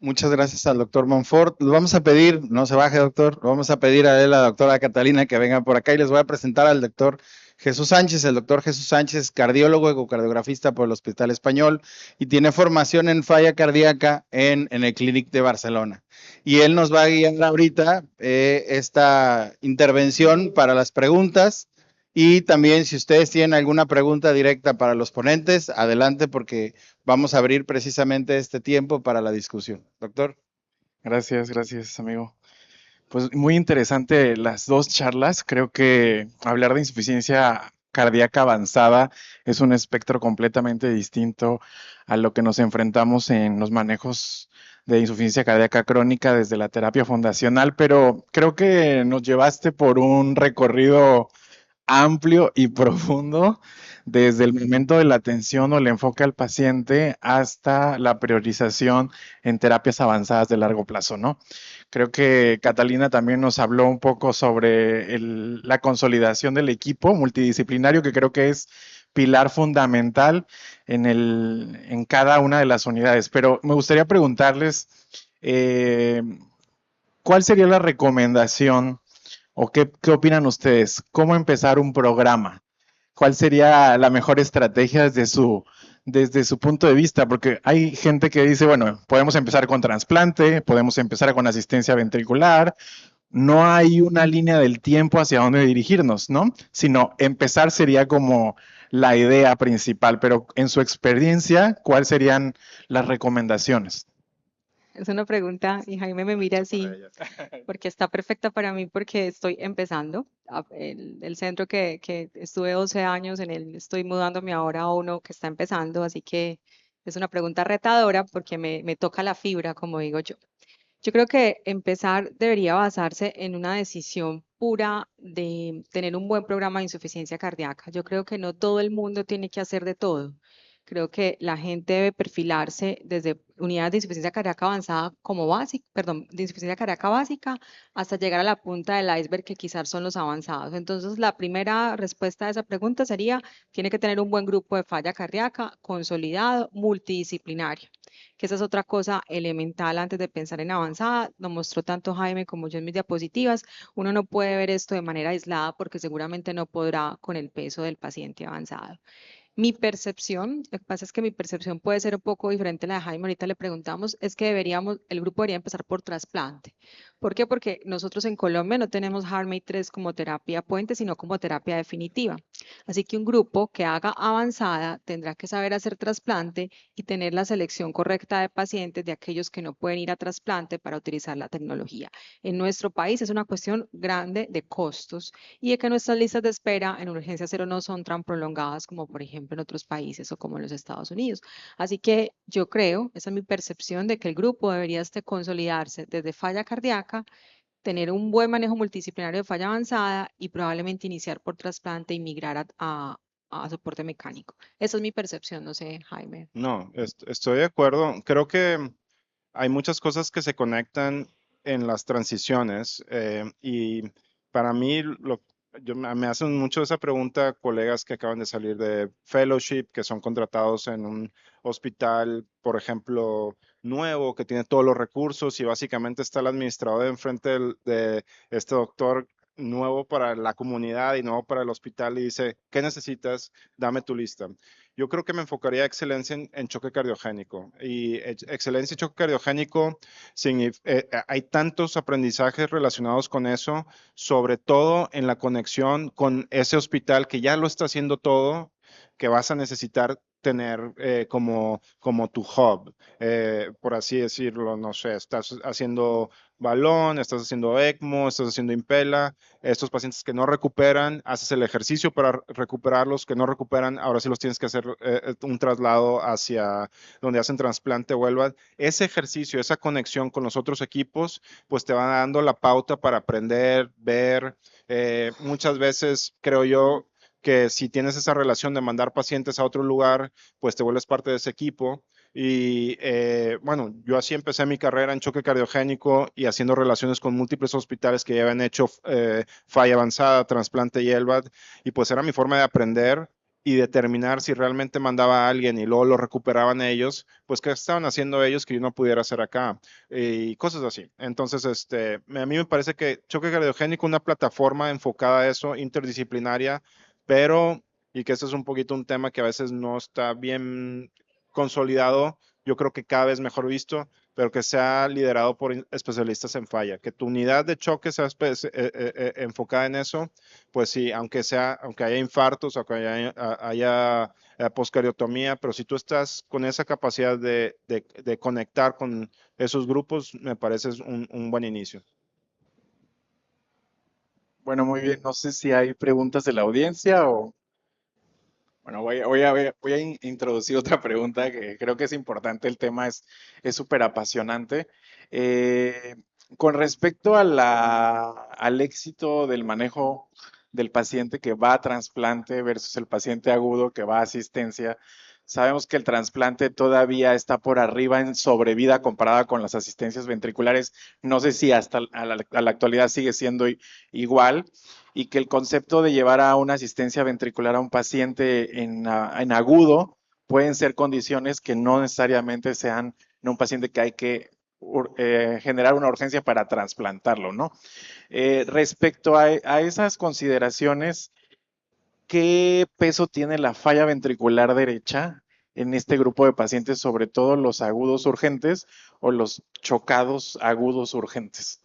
Muchas gracias al doctor Monfort. Le vamos a pedir, no se baje doctor, le vamos a pedir a él, a la doctora Catalina, que venga por acá, y les voy a presentar al doctor Jesús Sánchez. El doctor Jesús Sánchez es cardiólogo, ecocardiografista por el Hospital Español y tiene formación en falla cardíaca en el Clínic de Barcelona. Y él nos va a guiar ahorita esta intervención para las preguntas. Y también si ustedes tienen alguna pregunta directa para los ponentes, adelante porque vamos a abrir precisamente este tiempo para la discusión. Doctor. Gracias, amigo. Pues muy interesante las dos charlas. Creo que hablar de insuficiencia cardíaca avanzada es un espectro completamente distinto a lo que nos enfrentamos en los manejos de insuficiencia cardíaca crónica desde la terapia fundacional, pero creo que nos llevaste por un recorrido amplio y profundo desde el momento de la atención o el enfoque al paciente hasta la priorización en terapias avanzadas de largo plazo, ¿no? Creo que Catalina también nos habló un poco sobre la consolidación del equipo multidisciplinario, que creo que es pilar fundamental en cada una de las unidades. Pero me gustaría preguntarles, ¿cuál sería la recomendación o qué opinan ustedes? ¿Cómo empezar un programa? ¿Cuál sería la mejor estrategia desde su punto de vista? Porque hay gente que dice, bueno, podemos empezar con trasplante, podemos empezar con asistencia ventricular, no hay una línea del tiempo hacia dónde dirigirnos, ¿no? Sino empezar sería como la idea principal, pero en su experiencia, ¿cuáles serían las recomendaciones? Es una pregunta y Jaime me mira así porque está perfecta para mí porque estoy empezando. El centro que estuve 12 años en él, estoy mudándome ahora a uno que está empezando, así que es una pregunta retadora porque me toca la fibra, como digo yo. Yo creo que empezar debería basarse en una decisión pura de tener un buen programa de insuficiencia cardíaca. Yo creo que no todo el mundo tiene que hacer de todo. Creo que la gente debe perfilarse desde unidades de insuficiencia cardíaca avanzada como básica, perdón, de insuficiencia cardíaca básica hasta llegar a la punta del iceberg que quizás son los avanzados. Entonces, la primera respuesta a esa pregunta sería, tiene que tener un buen grupo de falla cardíaca consolidado, multidisciplinario, que esa es otra cosa elemental antes de pensar en avanzada. Lo mostró tanto Jaime como yo en mis diapositivas. Uno no puede ver esto de manera aislada porque seguramente no podrá con el peso del paciente avanzado. Mi percepción, lo que pasa es que mi percepción puede ser un poco diferente a la de Jaime, ahorita le preguntamos, es que el grupo debería empezar por trasplante. ¿Por qué? Porque nosotros en Colombia no tenemos HeartMate 3 como terapia puente, sino como terapia definitiva. Así que un grupo que haga avanzada tendrá que saber hacer trasplante y tener la selección correcta de pacientes de aquellos que no pueden ir a trasplante para utilizar la tecnología. En nuestro país es una cuestión grande de costos y de que nuestras listas de espera en urgencia cero no son tan prolongadas como por ejemplo en otros países o como en los Estados Unidos. Así que yo creo, esa es mi percepción, de que el grupo debería consolidarse desde falla cardíaca, tener un buen manejo multidisciplinario de falla avanzada y probablemente iniciar por trasplante y migrar a soporte mecánico. Esa es mi percepción, no sé, Jaime. No, estoy de acuerdo. Creo que hay muchas cosas que se conectan en las transiciones y para mí me hacen mucho esa pregunta colegas que acaban de salir de fellowship, que son contratados en un hospital, por ejemplo, nuevo, que tiene todos los recursos y básicamente está el administrador de enfrente de este doctor nuevo para la comunidad y nuevo para el hospital y dice, ¿qué necesitas? Dame tu lista. Yo creo que me enfocaría excelencia en choque cardiogénico y excelencia en choque cardiogénico, hay tantos aprendizajes relacionados con eso, sobre todo en la conexión con ese hospital que ya lo está haciendo todo, que vas a necesitar tener como tu hub, por así decirlo, no sé, estás haciendo balón, estás haciendo ECMO, estás haciendo Impela, estos pacientes que no recuperan, haces el ejercicio para recuperarlos, que no recuperan, ahora sí los tienes que hacer un traslado hacia donde hacen trasplante o vuelvan. Ese ejercicio, esa conexión con los otros equipos, pues te van dando la pauta para aprender, ver. Muchas veces creo yo que si tienes esa relación de mandar pacientes a otro lugar, pues te vuelves parte de ese equipo. Y bueno, yo así empecé mi carrera en choque cardiogénico y haciendo relaciones con múltiples hospitales que ya habían hecho falla avanzada, trasplante y LVAD, y pues era mi forma de aprender y determinar si realmente mandaba a alguien y luego lo recuperaban ellos, pues qué estaban haciendo ellos que yo no pudiera hacer acá y cosas así. Entonces, a mí me parece que choque cardiogénico, una plataforma enfocada a eso, interdisciplinaria, pero, y que este es un poquito un tema que a veces no está bien consolidado, yo creo que cada vez mejor visto, pero que sea liderado por especialistas en falla, que tu unidad de choque sea enfocada en eso, pues sí, aunque haya infartos, aunque haya poscariotomía, pero si tú estás con esa capacidad de conectar con esos grupos, me parece un buen inicio. Bueno, muy bien. No sé si hay preguntas de la audiencia o... Bueno, voy a introducir otra pregunta que creo que es importante. El tema es súper apasionante. Eh, con respecto a al éxito del manejo del paciente que va a trasplante versus el paciente agudo que va a asistencia, sabemos que el trasplante todavía está por arriba en sobrevida comparada con las asistencias ventriculares. No sé si hasta a la actualidad sigue siendo igual y que el concepto de llevar a una asistencia ventricular a un paciente en agudo pueden ser condiciones que no necesariamente sean en un paciente que hay que generar una urgencia para trasplantarlo, ¿no? Respecto a esas consideraciones, ¿qué peso tiene la falla ventricular derecha en este grupo de pacientes, sobre todo los agudos urgentes o los chocados agudos urgentes?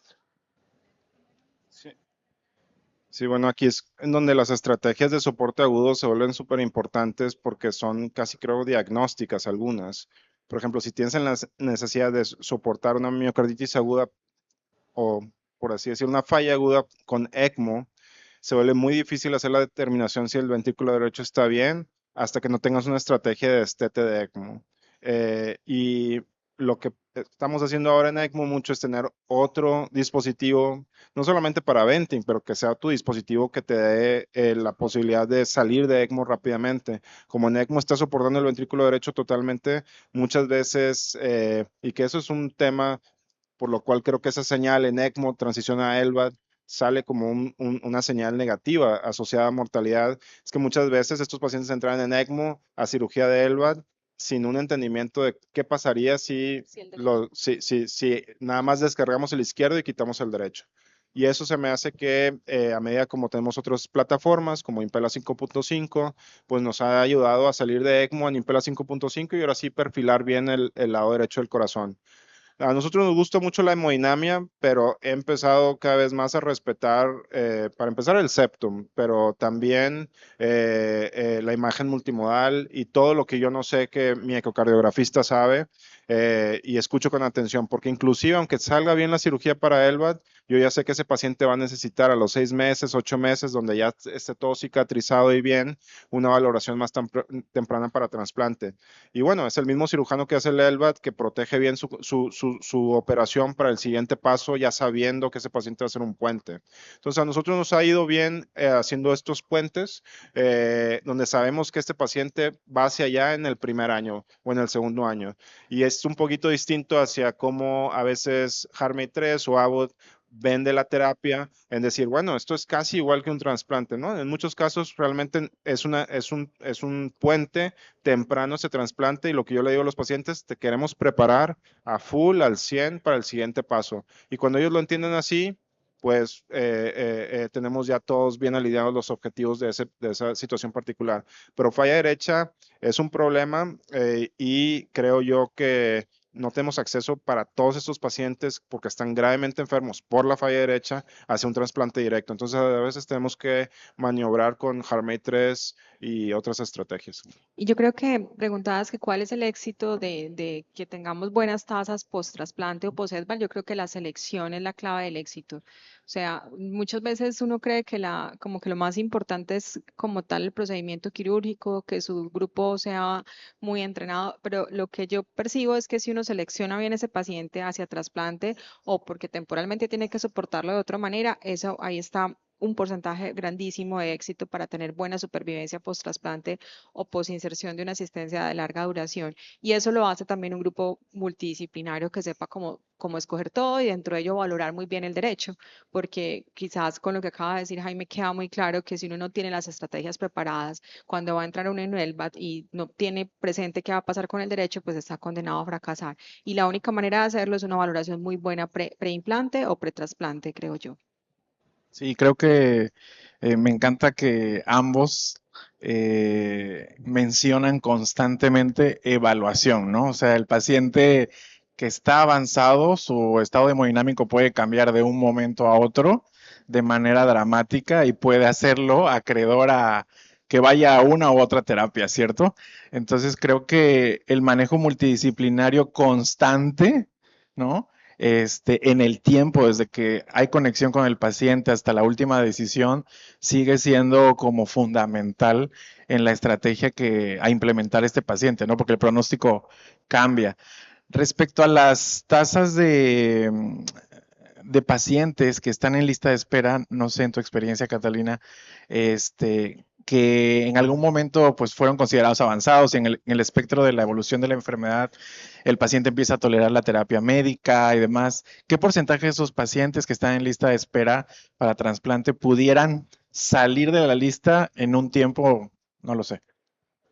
Sí, bueno, aquí es en donde las estrategias de soporte agudo se vuelven súper importantes porque son casi creo diagnósticas algunas. Por ejemplo, si tienes la necesidad de soportar una miocarditis aguda o, por así decir, una falla aguda con ECMO, se vuelve muy difícil hacer la determinación si el ventrículo derecho está bien hasta que no tengas una estrategia de destete de ECMO. Y lo que estamos haciendo ahora en ECMO mucho es tener otro dispositivo, no solamente para venting, pero que sea tu dispositivo que te dé la posibilidad de salir de ECMO rápidamente. Como en ECMO está soportando el ventrículo derecho totalmente, muchas veces, y que eso es un tema por lo cual creo que esa señal en ECMO transiciona a LVAD, sale como una señal negativa asociada a mortalidad. Es que muchas veces estos pacientes entran en ECMO a cirugía de LVAD sin un entendimiento de qué pasaría si nada más descargamos el izquierdo y quitamos el derecho. Y eso se me hace que a medida como tenemos otras plataformas como Impella 5.5, pues nos ha ayudado a salir de ECMO en Impella 5.5 y ahora sí perfilar bien el lado derecho del corazón. A nosotros nos gusta mucho la hemodinamia, pero he empezado cada vez más a respetar, para empezar, el septum, pero también la imagen multimodal y todo lo que yo no sé que mi ecocardiografista sabe y escucho con atención, porque inclusive aunque salga bien la cirugía para LVAD, yo ya sé que ese paciente va a necesitar a los 6 meses, 8 meses, donde ya esté todo cicatrizado y bien, una valoración más temprana para trasplante. Y bueno, es el mismo cirujano que hace el LVAD que protege bien su operación para el siguiente paso, ya sabiendo que ese paciente va a ser un puente. Entonces, a nosotros nos ha ido bien haciendo estos puentes, donde sabemos que este paciente va hacia allá en el primer año o en el segundo año. Y es un poquito distinto hacia cómo a veces Harmony 3 o Abbott vende la terapia en decir, bueno, esto es casi igual que un trasplante, ¿no? En muchos casos realmente es un puente temprano ese trasplante y lo que yo le digo a los pacientes, te queremos preparar a full, al 100 para el siguiente paso. Y cuando ellos lo entienden así, pues tenemos ya todos bien alineados los objetivos de esa situación particular. Pero falla derecha es un problema y creo yo que no tenemos acceso para todos estos pacientes porque están gravemente enfermos por la falla derecha hacia un trasplante directo. Entonces a veces tenemos que maniobrar con HeartMate 3 y otras estrategias. Y yo creo que preguntabas que cuál es el éxito de que tengamos buenas tasas post-trasplante o post-ESBAL. Yo creo que la selección es la clave del éxito. O sea, muchas veces uno cree que como que lo más importante es como tal el procedimiento quirúrgico, que su grupo sea muy entrenado, pero lo que yo percibo es que si uno selecciona bien ese paciente hacia trasplante o porque temporalmente tiene que soportarlo de otra manera, eso ahí está un porcentaje grandísimo de éxito para tener buena supervivencia post-trasplante o posinserción de una asistencia de larga duración. Y eso lo hace también un grupo multidisciplinario que sepa cómo escoger todo y dentro de ello valorar muy bien el derecho, porque quizás con lo que acaba de decir Jaime queda muy claro que si uno no tiene las estrategias preparadas, cuando va a entrar uno en LVAD y no tiene presente qué va a pasar con el derecho, pues está condenado a fracasar. Y la única manera de hacerlo es una valoración muy buena preimplante o pretrasplante, creo yo. Sí, creo que Me encanta que ambos mencionan constantemente evaluación, ¿no? O sea, el paciente que está avanzado, su estado hemodinámico puede cambiar de un momento a otro de manera dramática y puede hacerlo acreedor a que vaya a una u otra terapia, ¿cierto? Entonces creo que el manejo multidisciplinario constante, ¿no? En el tiempo, desde que hay conexión con el paciente hasta la última decisión, sigue siendo como fundamental en la estrategia a implementar este paciente, ¿no? Porque el pronóstico cambia. Respecto a las tasas de pacientes que están en lista de espera, no sé en tu experiencia, Catalina, que en algún momento pues fueron considerados avanzados y en el espectro de la evolución de la enfermedad, el paciente empieza a tolerar la terapia médica y demás. ¿Qué porcentaje de esos pacientes que están en lista de espera para trasplante pudieran salir de la lista en un tiempo? No lo sé.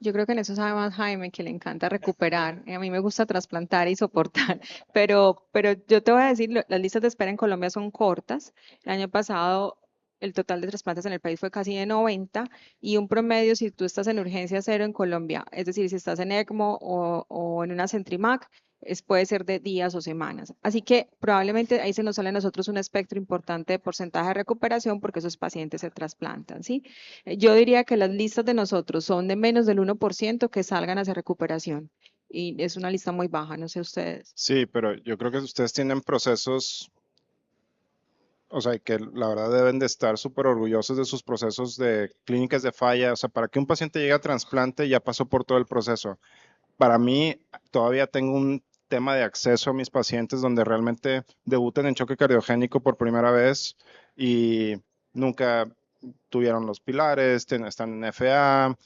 Yo creo que en eso sabe más Jaime, que le encanta recuperar. A mí me gusta trasplantar y soportar, pero yo te voy a decir, las listas de espera en Colombia son cortas. El año pasado el total de trasplantes en el país fue casi de 90 y un promedio, si tú estás en urgencia cero en Colombia, es decir, si estás en ECMO o en una Centrimac, puede ser de días o semanas. Así que probablemente ahí se nos sale a nosotros un espectro importante de porcentaje de recuperación porque esos pacientes se trasplantan, ¿sí? Yo diría que las listas de nosotros son de menos del 1% que salgan hacia recuperación. Y es una lista muy baja, no sé ustedes. Sí, pero yo creo que ustedes tienen procesos, o sea, que la verdad deben de estar súper orgullosos de sus procesos de clínicas de falla. O sea, para que un paciente llegue a trasplante ya pasó por todo el proceso. Para mí, todavía tengo un tema de acceso a mis pacientes donde realmente debutan en choque cardiogénico por primera vez y nunca tuvieron los pilares, están en FA,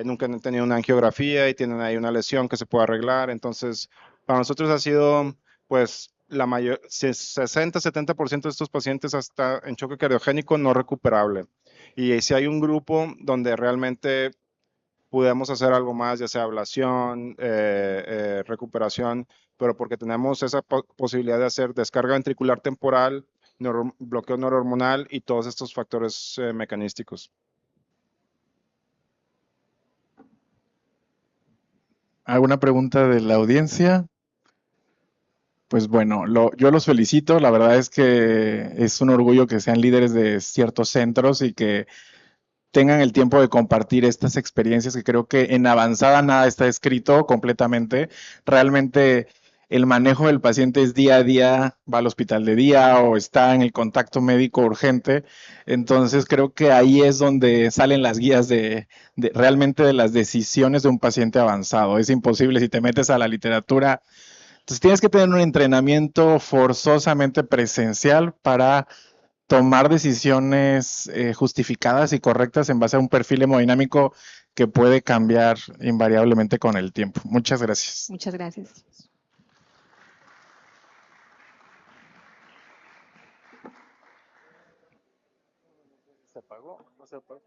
nunca han tenido una angiografía y tienen ahí una lesión que se puede arreglar. Entonces, para nosotros ha sido, pues, la mayor, 60-70% de estos pacientes hasta en choque cardiogénico no recuperable. Y si hay un grupo donde realmente pudimos hacer algo más, ya sea ablación, recuperación, pero porque tenemos esa posibilidad de hacer descarga ventricular temporal, bloqueo neurohormonal y todos estos factores mecanísticos. ¿Alguna pregunta de la audiencia? Pues bueno, yo los felicito. La verdad es que es un orgullo que sean líderes de ciertos centros y que tengan el tiempo de compartir estas experiencias que creo que en avanzada nada está escrito completamente. Realmente el manejo del paciente es día a día, va al hospital de día o está en el contacto médico urgente. Entonces creo que ahí es donde salen las guías realmente de las decisiones de un paciente avanzado. Es imposible si te metes a la literatura. Entonces tienes que tener un entrenamiento forzosamente presencial para tomar decisiones justificadas y correctas en base a un perfil hemodinámico que puede cambiar invariablemente con el tiempo. Muchas gracias. Muchas gracias. ¿Se apagó? ¿No se apagó?